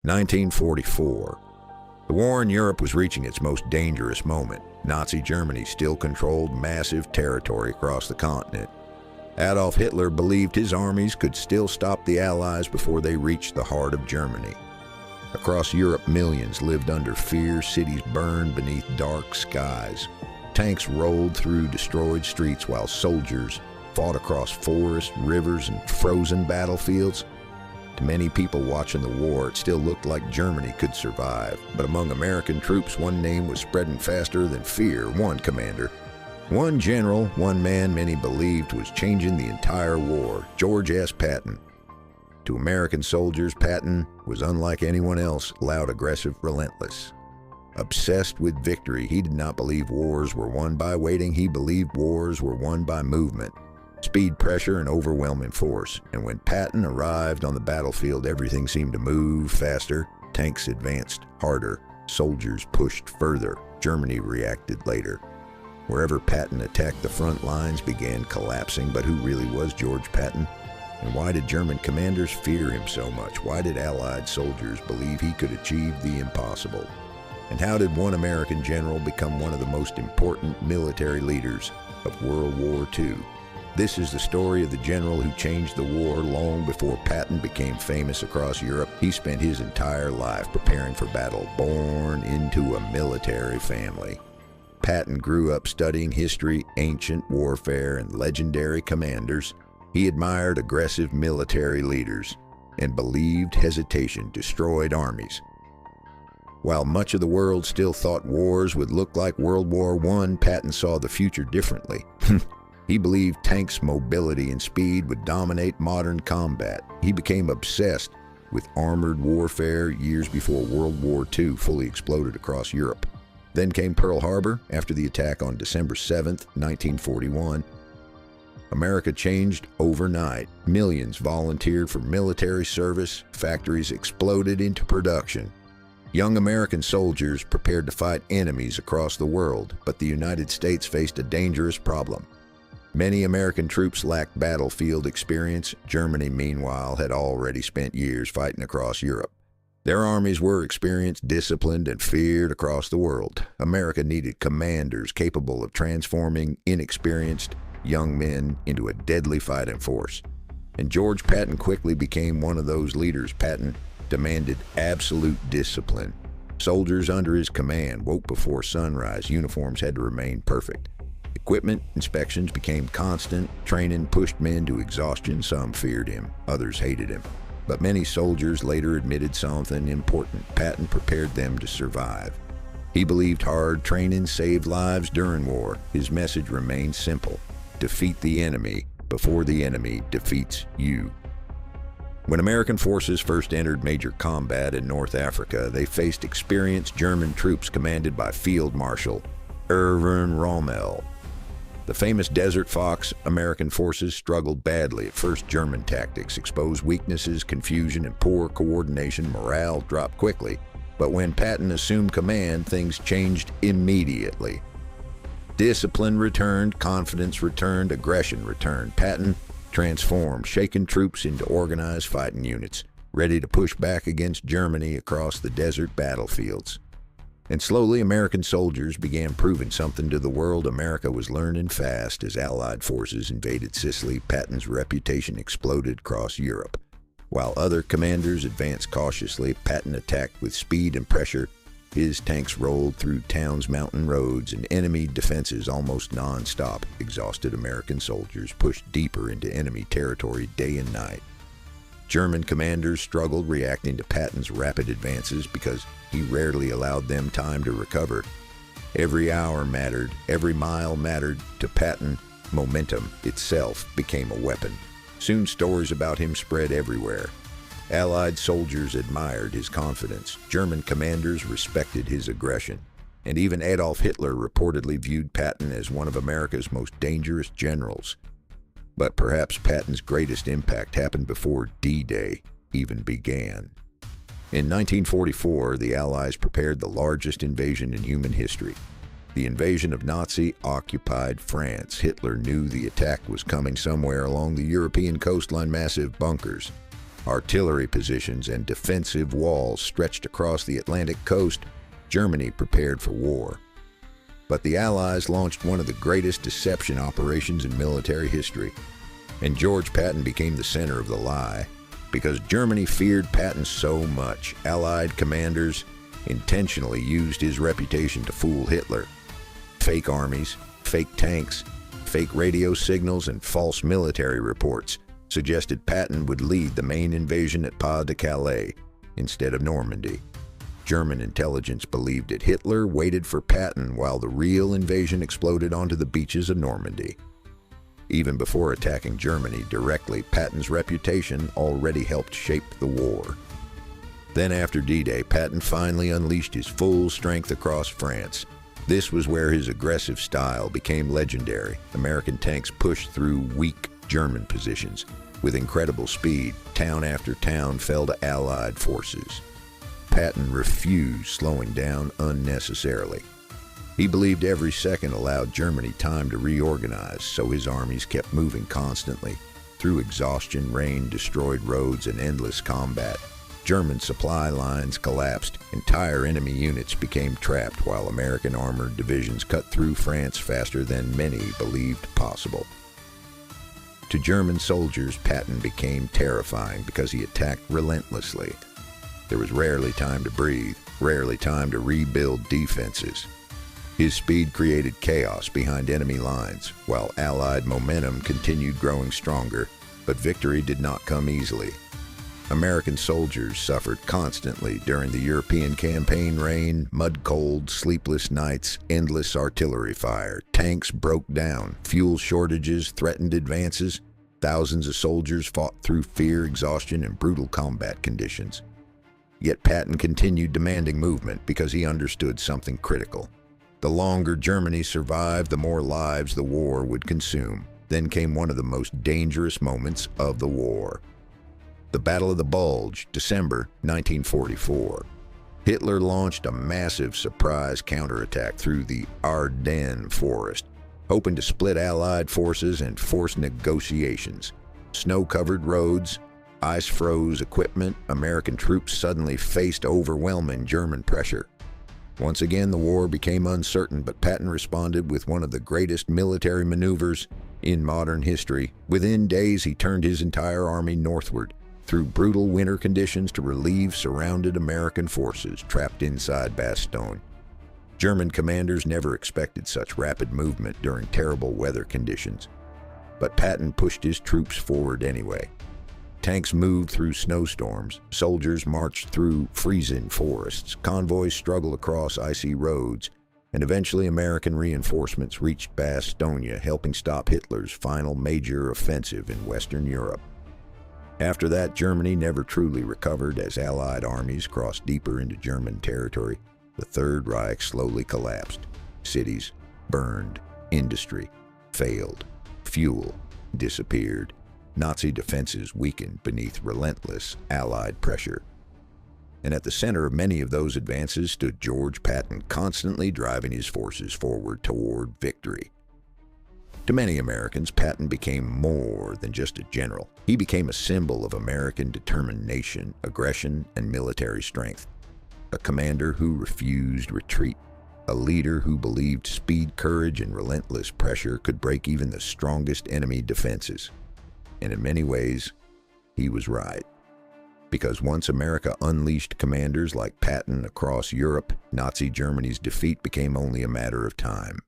1944. The war in Europe was reaching its most dangerous moment. Nazi Germany still controlled massive territory across the continent. Adolf Hitler believed his armies could still stop the Allies before they reached the heart of Germany. Across Europe, millions lived under fear, cities burned beneath dark skies. Tanks rolled through destroyed streets while soldiers fought across forests, rivers, and frozen battlefields. To many people watching the war, it still looked like Germany could survive. But among American troops, one name was spreading faster than fear, one commander. One general, one man many believed was changing the entire war, George S. Patton. To American soldiers, Patton was unlike anyone else, loud, aggressive, relentless. Obsessed with victory, he did not believe wars were won by waiting, he believed wars were won by movement. Speed, pressure, and overwhelming force. And when Patton arrived on the battlefield, everything seemed to move faster. Tanks advanced harder. Soldiers pushed further. Germany reacted later. Wherever Patton attacked, the front lines began collapsing. But who really was George Patton? And why did German commanders fear him so much? Why did Allied soldiers believe he could achieve the impossible? And how did one American general become one of the most important military leaders of World War II? This is the story of the general who changed the war long before Patton became famous across Europe. He spent his entire life preparing for battle, born into a military family. Patton grew up studying history, ancient warfare, and legendary commanders. He admired aggressive military leaders and believed hesitation destroyed armies. While much of the world still thought wars would look like World War I, Patton saw the future differently. He believed tanks' mobility and speed would dominate modern combat. He became obsessed with armored warfare years before World War II fully exploded across Europe. Then came Pearl Harbor after the attack on December 7, 1941. America changed overnight. Millions volunteered for military service. Factories exploded into production. Young American soldiers prepared to fight enemies across the world, but the United States faced a dangerous problem. Many American troops lacked battlefield experience. Germany, meanwhile, had already spent years fighting across Europe. Their armies were experienced, disciplined, and feared across the world. America needed commanders capable of transforming inexperienced young men into a deadly fighting force. And George Patton quickly became one of those leaders. Patton demanded absolute discipline. Soldiers under his command woke before sunrise. Uniforms had to remain perfect. Equipment inspections became constant. Training pushed men to exhaustion. Some feared him, others hated him. But many soldiers later admitted something important. Patton prepared them to survive. He believed hard training saved lives during war. His message remained simple: defeat the enemy before the enemy defeats you. When American forces first entered major combat in North Africa, they faced experienced German troops commanded by Field Marshal Erwin Rommel. The famous Desert Fox, American forces struggled badly. At first, German tactics exposed weaknesses, confusion, and poor coordination. Morale dropped quickly. But when Patton assumed command, things changed immediately. Discipline returned, confidence returned, aggression returned. Patton transformed shaken troops into organized fighting units, ready to push back against Germany across the desert battlefields. And slowly, American soldiers began proving something to the world. America was learning fast. As Allied forces invaded Sicily, Patton's reputation exploded across Europe. While other commanders advanced cautiously, Patton attacked with speed and pressure. His tanks rolled through towns' mountain roads and enemy defenses almost non-stop. Exhausted American soldiers pushed deeper into enemy territory day and night. German commanders struggled, reacting to Patton's rapid advances because he rarely allowed them time to recover. Every hour mattered, every mile mattered. To Patton, momentum itself became a weapon. Soon stories about him spread everywhere. Allied soldiers admired his confidence. German commanders respected his aggression. And even Adolf Hitler reportedly viewed Patton as one of America's most dangerous generals. But perhaps Patton's greatest impact happened before D-Day even began. In 1944, the Allies prepared the largest invasion in human history. The invasion of Nazi-occupied France. Hitler knew the attack was coming somewhere along the European coastline. Massive bunkers, Artillery positions and defensive walls stretched across the Atlantic coast. Germany prepared for war. But the Allies launched one of the greatest deception operations in military history, and George Patton became the center of the lie. Because Germany feared Patton so much, Allied commanders intentionally used his reputation to fool Hitler. Fake armies, fake tanks, fake radio signals, and false military reports suggested Patton would lead the main invasion at Pas-de-Calais instead of Normandy. German intelligence believed that Hitler waited for Patton while the real invasion exploded onto the beaches of Normandy. Even before attacking Germany directly, Patton's reputation already helped shape the war. Then after D-Day, Patton finally unleashed his full strength across France. This was where his aggressive style became legendary. American tanks pushed through weak German positions. With incredible speed, town after town fell to Allied forces. Patton refused slowing down unnecessarily. He believed every second allowed Germany time to reorganize, so his armies kept moving constantly. Through exhaustion, rain, destroyed roads, and endless combat, German supply lines collapsed. Entire enemy units became trapped, while American armored divisions cut through France faster than many believed possible. To German soldiers, Patton became terrifying because he attacked relentlessly. There was rarely time to breathe, rarely time to rebuild defenses. His speed created chaos behind enemy lines, while Allied momentum continued growing stronger, but victory did not come easily. American soldiers suffered constantly during the European campaign. Rain, mud cold, sleepless nights, endless artillery fire. Tanks broke down, fuel shortages threatened advances. Thousands of soldiers fought through fear, exhaustion, and brutal combat conditions. Yet Patton continued demanding movement because he understood something critical. The longer Germany survived, the more lives the war would consume. Then came one of the most dangerous moments of the war. The Battle of the Bulge, December 1944. Hitler launched a massive surprise counterattack through the Ardennes forest, hoping to split Allied forces and force negotiations. Snow-covered roads, ice-froze equipment, American troops suddenly faced overwhelming German pressure. Once again, the war became uncertain, but Patton responded with one of the greatest military maneuvers in modern history. Within days, he turned his entire army northward through brutal winter conditions to relieve surrounded American forces trapped inside Bastogne. German commanders never expected such rapid movement during terrible weather conditions, but Patton pushed his troops forward anyway. Tanks moved through snowstorms, soldiers marched through freezing forests, convoys struggled across icy roads, and eventually American reinforcements reached Bastogne, helping stop Hitler's final major offensive in Western Europe. After that, Germany never truly recovered as Allied armies crossed deeper into German territory. The Third Reich slowly collapsed. Cities burned, industry failed, fuel disappeared. Nazi defenses weakened beneath relentless Allied pressure. And at the center of many of those advances stood George Patton, constantly driving his forces forward toward victory. To many Americans, Patton became more than just a general. He became a symbol of American determination, aggression, and military strength. A commander who refused retreat. A leader who believed speed, courage, and relentless pressure could break even the strongest enemy defenses. And in many ways, he was right. Because once America unleashed commanders like Patton across Europe, Nazi Germany's defeat became only a matter of time.